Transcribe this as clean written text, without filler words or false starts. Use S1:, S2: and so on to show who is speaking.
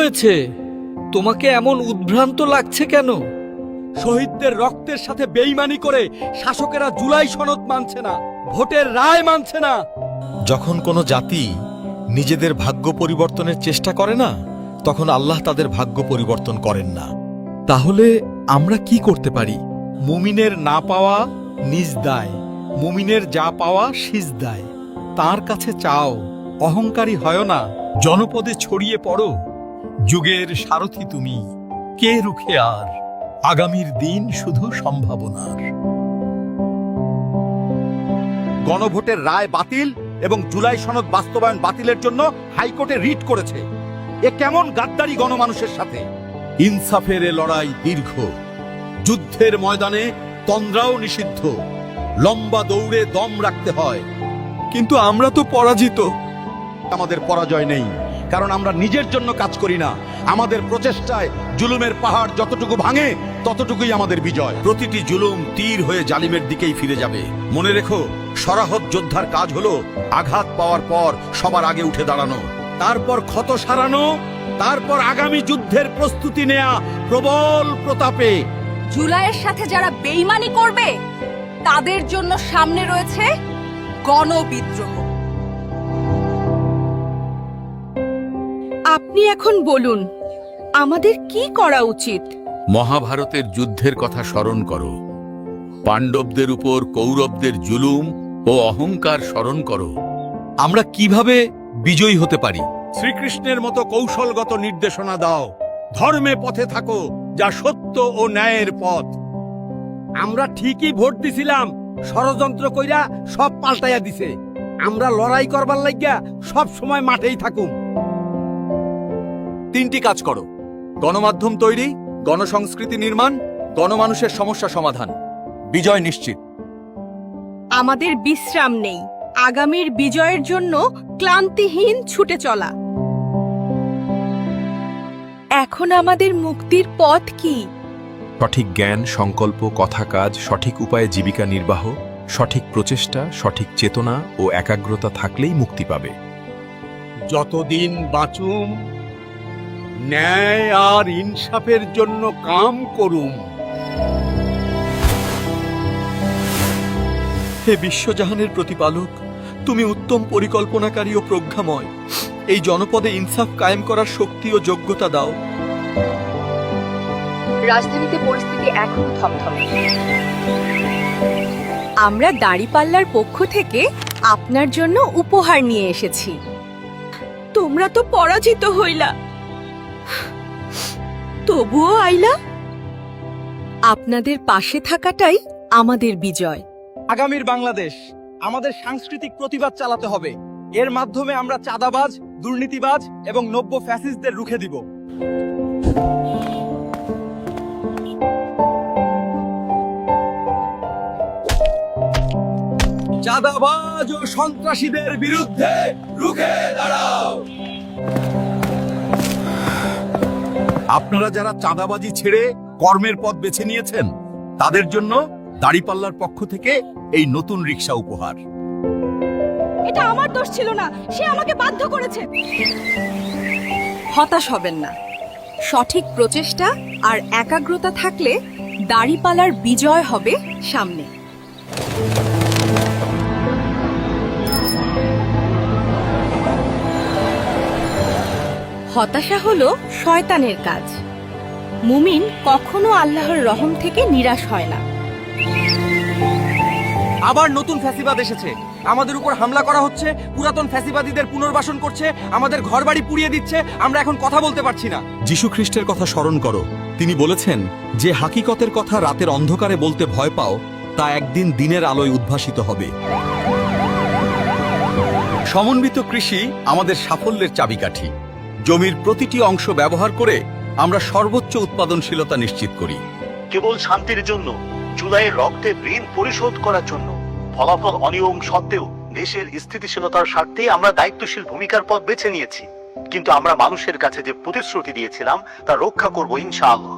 S1: হয়েছে? তোমাকে এমন উদ্ভ্রান্ত লাগছে কেন?
S2: শহীদদের রক্তের সাথে বেইমানি করে শাসকেরা জুলাই সনদ মানছে না, ভোটের রায় মানছে না।
S3: যখন কোনো জাতি নিজেদের ভাগ্য পরিবর্তনের চেষ্টা করে না, তখন আল্লাহ তাদের ভাগ্য পরিবর্তন করেন না।
S2: তাহলে আমরা কি করতে পারি? মুমিনের না পাওয়া নিজ দায়, মুমিনের যা পাওয়া সিজ দায়। তাঁর কাছে চাও, অহংকারী হয় না, জনপদে ছড়িয়ে পড়ো। যুগের সারথি তুমি, কে রুখে আর? আগামীর দিন শুধু সম্ভাবনার।
S4: গণভোটের রায় বাতিল এবং জুলাই সনদ বাস্তবায়ন বাতিলের জন্য হাইকোর্টে রিট করেছে। এ কেমন গাদ্দারি গণমানুষের সাথে? ইনসাফের এ লড়াই দীর্ঘ, যুদ্ধের ময়দানে তন্দ্রাও নিষিদ্ধ, লম্বা দৌড়ে দম রাখতে হয়।
S2: কিন্তু আমরা তো পরাজিত।
S4: আমাদের পরাজয় নেই, কারণ আমরা নিজের জন্য কাজ করি না। আমাদের প্রচেষ্টায় জুলুমের পাহাড় যতটুকু ভাঙে ততটুকুই আমাদের বিজয়। প্রতিটি জুলুম তীর হয়ে জালিমের দিকেই ফিরে যাবে। মনে রেখো, সরাহত যোদ্ধার কাজ হলো আঘাত পাওয়ার পর সবার আগে উঠে দাঁড়ানো, তারপর ক্ষত সারানো, তারপর আগামী যুদ্ধের প্রস্তুতি নেয়া প্রবল প্রতাপে।
S5: জুলাইয়ের সাথে যারা বেইমানি করবে তাদের জন্য সামনে রয়েছে গণবিদ্রোহ। আপনি এখন বলুন, আমাদের কি করা উচিত?
S6: মহাভারতের যুদ্ধের কথা স্মরণ করো, পাণ্ডবদের উপর কৌরবদের জুলুম ও অহংকার স্মরণ করো।
S3: আমরা কিভাবে বিজয়ী হতে পারি?
S4: শ্রীকৃষ্ণের মতো কৌশলগত নির্দেশনা দাও। ধর্মে পথে থাকো, যা সত্য ও ন্যায়ের পথ।
S2: আমরা ঠিকই ভোট দিছিলাম, ষড়যন্ত্র কইরা সব পাল্টাইয়া দিছে। আমরা লড়াই করবার লাগিয়া সব সময় মাঠেই থাকুম।
S7: তিনটি কাজ করো: গণমাধ্যম তৈরি, গণসংস্কৃতি নির্মাণ, গণমানুষের সমস্যা সমাধান। বিজয় নিশ্চিত।
S5: আমাদের বিশ্রাম নেই, আগামীর বিজয়ের জন্য ক্লান্তিহীন ছুটে চলা। এখন আমাদের মুক্তির পথ কি?
S8: সঠিক জ্ঞান, সংকল্প, কথা কাজ, সঠিক উপায়ে জীবিকা নির্বাহ, সঠিক প্রচেষ্টা, সঠিক চেতনা ও একাগ্রতা থাকলেই মুক্তি পাবে।
S4: যতদিন বাঁচুম, ন্যায় আর ইনসাফের জন্য কাম করুম।
S1: হে বিশ্বজাহানের প্রতিপালক, তুমি উত্তম পরিকল্পনাকারী ও প্রজ্ঞাময়। এই জনপদে ইনসাফ কায়েম করার শক্তি ও যোগ্যতা দাও।
S5: রাজধানীতে পরিস্থিতি এখনো থমথমে। আমরা দাড়িপাল্লার পক্ষ থেকে আপনার জন্য উপহার নিয়ে এসেছি। তোমরা তো পরাজিত হইলা, তবুও আইলা। আপনাদের পাশে থাকাটাই আমাদের বিজয়।
S2: আগামীর বাংলাদেশ আমাদের সাংস্কৃতিক প্রতিবাদ চালাতে হবে। এর মাধ্যমে আমরা চাঁদাবাজ, দুর্নীতিবাজ এবং নব্য ফ্যাসিস্টদের রুখে দিব। চাঁদাবাজ ও সন্ত্রাসীদের বিরুদ্ধে রুখে দাঁড়াও।
S4: আপনারা যারা চাঁদাবাজি ছেড়ে কর্মের পথ বেছে নিয়েছেন, তাদের জন্য দাড়িপাল্লার পক্ষ থেকে এই নতুন রিকশা উপহার।
S5: এটা আমার দোষ ছিল না, সে আমাকে বাধ্য করেছে। হতাশ হবেন না, সঠিক প্রচেষ্টা আর একাগ্রতা থাকলে দাড়িপাল্লার বিজয় হবে সামনে। হতাশা হলো শয়তানের কাজ। মুমিন কখনো আল্লাহর রহম থেকে নিরাশ হয় না।
S2: আবার নতুন ফ্যাসিবাদ এসেছে, আমাদের উপর হামলা করা হচ্ছে, পুরাতন ফ্যাসিবাদীদের পুনর্বাসন করছে, আমাদের ঘরবাড়ি পুড়িয়ে দিচ্ছে। আমরা এখন কথা বলতে পারছি না।
S3: যীশু খ্রিস্টের কথা স্মরণ করো। তিনি বলেছেন, যে হাকিকতের কথা রাতের অন্ধকারে বলতে ভয় পাও, তা একদিন দিনের আলোয় উদ্ভাসিত হবে। সমন্বিত কৃষি আমাদের সাফল্যের চাবিকাঠি। জমির প্রতিটি অংশ ব্যবহার করে আমরা সর্বোচ্চ উৎপাদনশীলতা নিশ্চিত করি।
S9: কেবল শান্তির জন্য, জুলাইয়ের রক্তের ঋণ পরিশোধ করার জন্য। ফলাফল অনিয়ম সত্ত্বেও দেশের স্থিতিশীলতার স্বার্থে আমরা দায়িত্বশীল ভূমিকার পথ বেছে নিয়েছি। কিন্তু আমরা মানুষের কাছে যে প্রতিশ্রুতি দিয়েছিলাম তা রক্ষা করব ইনশাআল্লাহ।